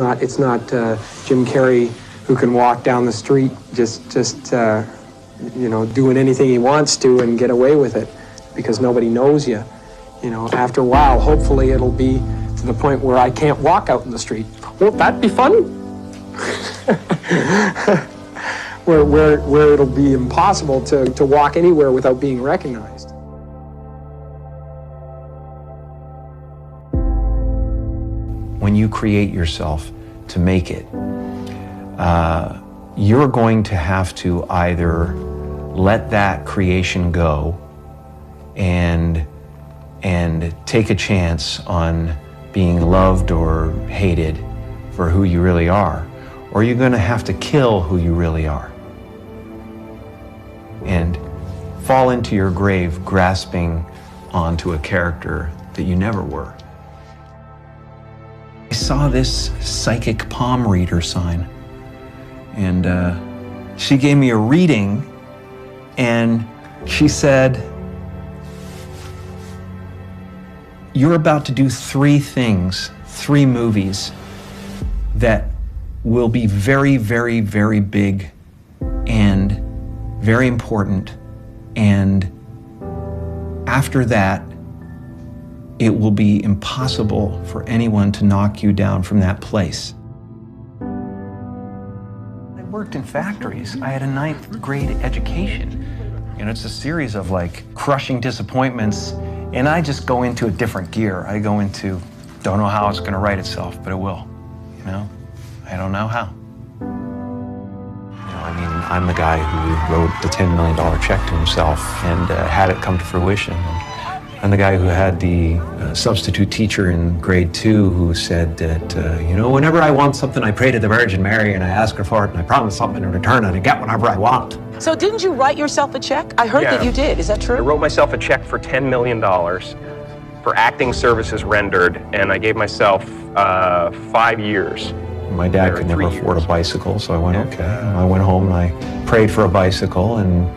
It's not Jim Carrey who can walk down the street just doing anything he wants to and get away with it because nobody knows you. You know, after a while, hopefully it'll be to the point where I can't walk out in the street. Won't that be fun? where it'll be impossible to walk anywhere without being recognized. When you create yourself to make it, you're going to have to either let that creation go and take a chance on being loved or hated for who you really are, or you're going to have to kill who you really are and fall into your grave grasping onto a character that you never were. I saw this psychic palm reader sign, and she gave me a reading, and she said, "You're about to do 3 things, 3 movies that will be very, very, very big and very important, and after that, it will be impossible for anyone to knock you down from that place." I worked in factories. I had a 9th grade education. You know, it's a series of like crushing disappointments, and I just go into a different gear. I go into, don't know how it's gonna write itself, but it will, you know? I don't know how. You know, I mean, I'm the guy who wrote the $10 million check to himself and had it come to fruition. I'm the guy who had the substitute teacher in grade 2 who said that, you know, whenever I want something, I pray to the Virgin Mary and I ask her for it and I promise something in return and I get whatever I want. So didn't you write yourself a check? I heard that you did. Is that true? I wrote myself a check for $10 million for acting services rendered, and I gave myself 5 years. My dad could never afford a bicycle, so I went, okay. I went home and I prayed for a bicycle and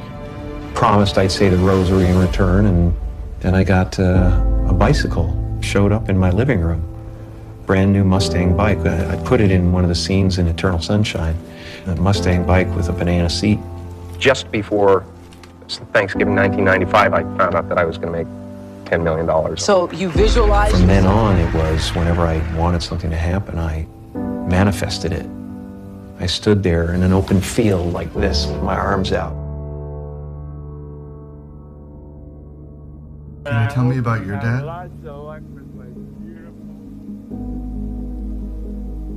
promised I'd say the rosary in return, and then I got a bicycle, showed up in my living room. Brand new Mustang bike. I put it in one of the scenes in Eternal Sunshine. A Mustang bike with a banana seat. Just before Thanksgiving 1995, I found out that I was going to make $10 million. So you visualized? From then on, it was whenever I wanted something to happen, I manifested it. I stood there in an open field like this with my arms out. Can you tell me about your dad?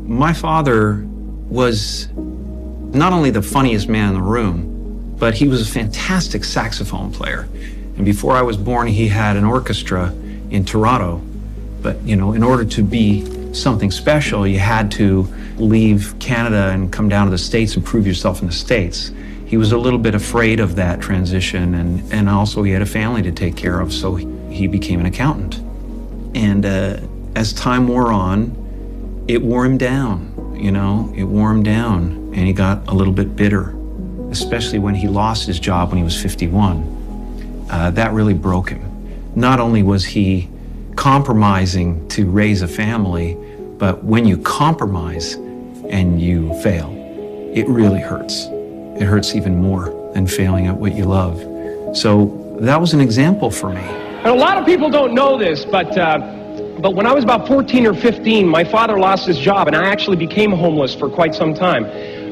My father was not only the funniest man in the room, but he was a fantastic saxophone player. And before I was born, he had an orchestra in Toronto. But, you know, in order to be something special, you had to leave Canada and come down to the States and prove yourself in the States. He was a little bit afraid of that transition, and also he had a family to take care of, so he became an accountant. And as time wore on, it wore him down, you know, it wore him down, and he got a little bit bitter, especially when he lost his job when he was 51. That really broke him. Not only was he compromising to raise a family, but when you compromise and you fail, it really hurts. It hurts even more than failing at what you love. So that was an example for me. And a lot of people don't know this, but when I was about 14 or 15, my father lost his job, and I actually became homeless for quite some time.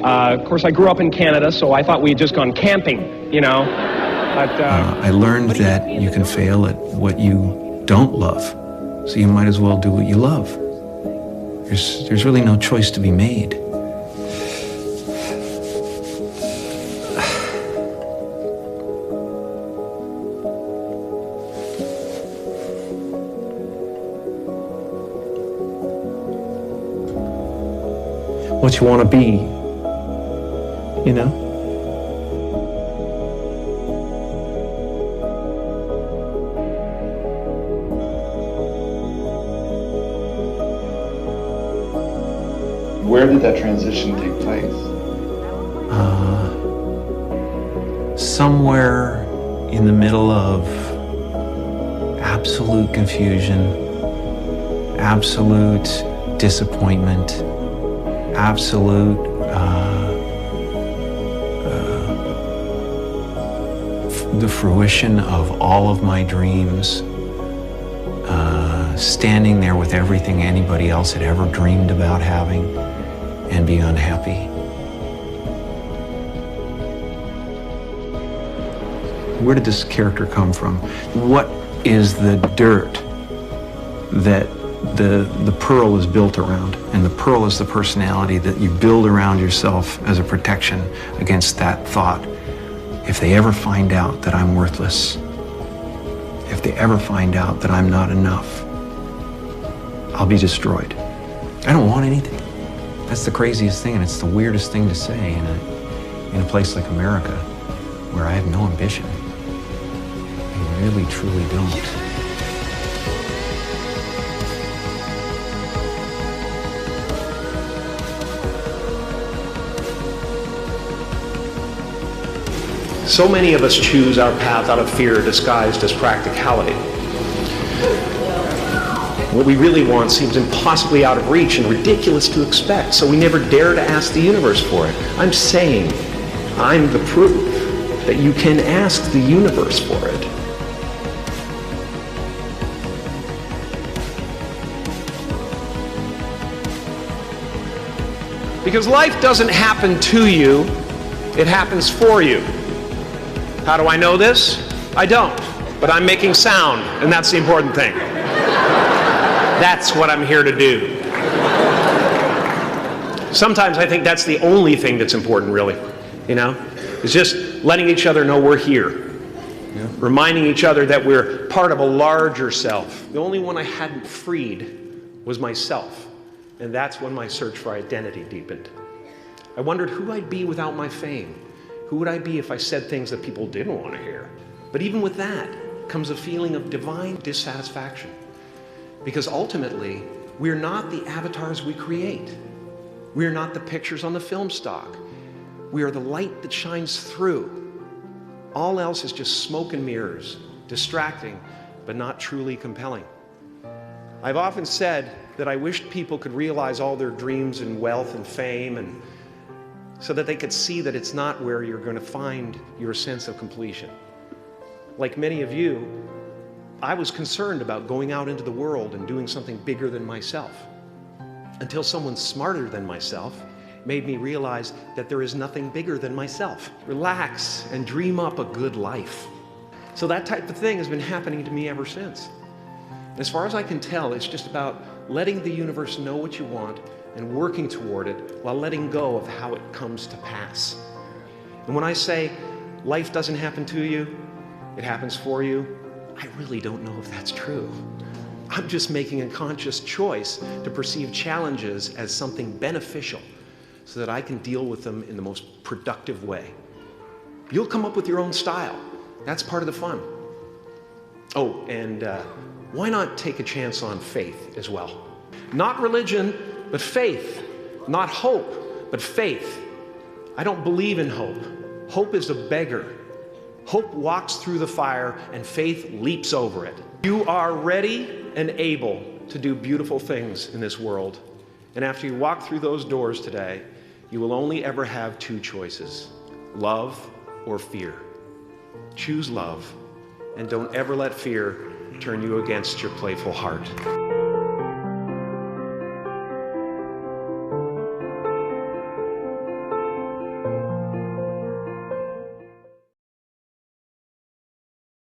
Of course, I grew up in Canada, so I thought we had just gone camping, you know. But I learned that you can fail at what you don't love, so you might as well do what you love. There's really no choice to be made. What you want to be, you know? Where did that transition take place? Somewhere in the middle of absolute confusion, absolute disappointment, absolute the fruition of all of my dreams, standing there with everything anybody else had ever dreamed about having, and being unhappy. Where did this character come from? What is the dirt that the pearl is built around? And the pearl is the personality that you build around yourself as a protection against that thought. If they ever find out that I'm worthless, if they ever find out that I'm not enough, I'll be destroyed. I don't want anything. That's the craziest thing, and it's the weirdest thing to say in a place like America, where I have no ambition. I really, truly don't. So many of us choose our path out of fear disguised as practicality. What we really want seems impossibly out of reach and ridiculous to expect, so we never dare to ask the universe for it. I'm saying, I'm the proof that you can ask the universe for it. Because life doesn't happen to you, it happens for you. How do I know this? I don't, but I'm making sound, and that's the important thing. That's what I'm here to do. Sometimes I think that's the only thing that's important, really, you know? It's just letting each other know we're here. Yeah. Reminding each other that we're part of a larger self. The only one I hadn't freed was myself, and that's when my search for identity deepened. I wondered who I'd be without my fame. Who would I be if I said things that people didn't want to hear? But even with that comes a feeling of divine dissatisfaction. Because ultimately, we're not the avatars we create. We're not the pictures on the film stock. We are the light that shines through. All else is just smoke and mirrors, distracting, but not truly compelling. I've often said that I wished people could realize all their dreams and wealth and fame, and so that they could see that it's not where you're going to find your sense of completion. Like many of you, I was concerned about going out into the world and doing something bigger than myself, until someone smarter than myself made me realize that there is nothing bigger than myself. Relax and dream up a good life. So that type of thing has been happening to me ever since. As far as I can tell, it's just about letting the universe know what you want and working toward it while letting go of how it comes to pass. And when I say life doesn't happen to you, it happens for you, I really don't know if that's true. I'm just making a conscious choice to perceive challenges as something beneficial so that I can deal with them in the most productive way. You'll come up with your own style. That's part of the fun. Oh, and why not take a chance on faith as well? Not religion, but faith. Not hope, but faith. I don't believe in hope. Hope is a beggar. Hope walks through the fire and faith leaps over it. You are ready and able to do beautiful things in this world. And after you walk through those doors today, you will only ever have two choices: love or fear. Choose love, and don't ever let fear turn you against your playful heart.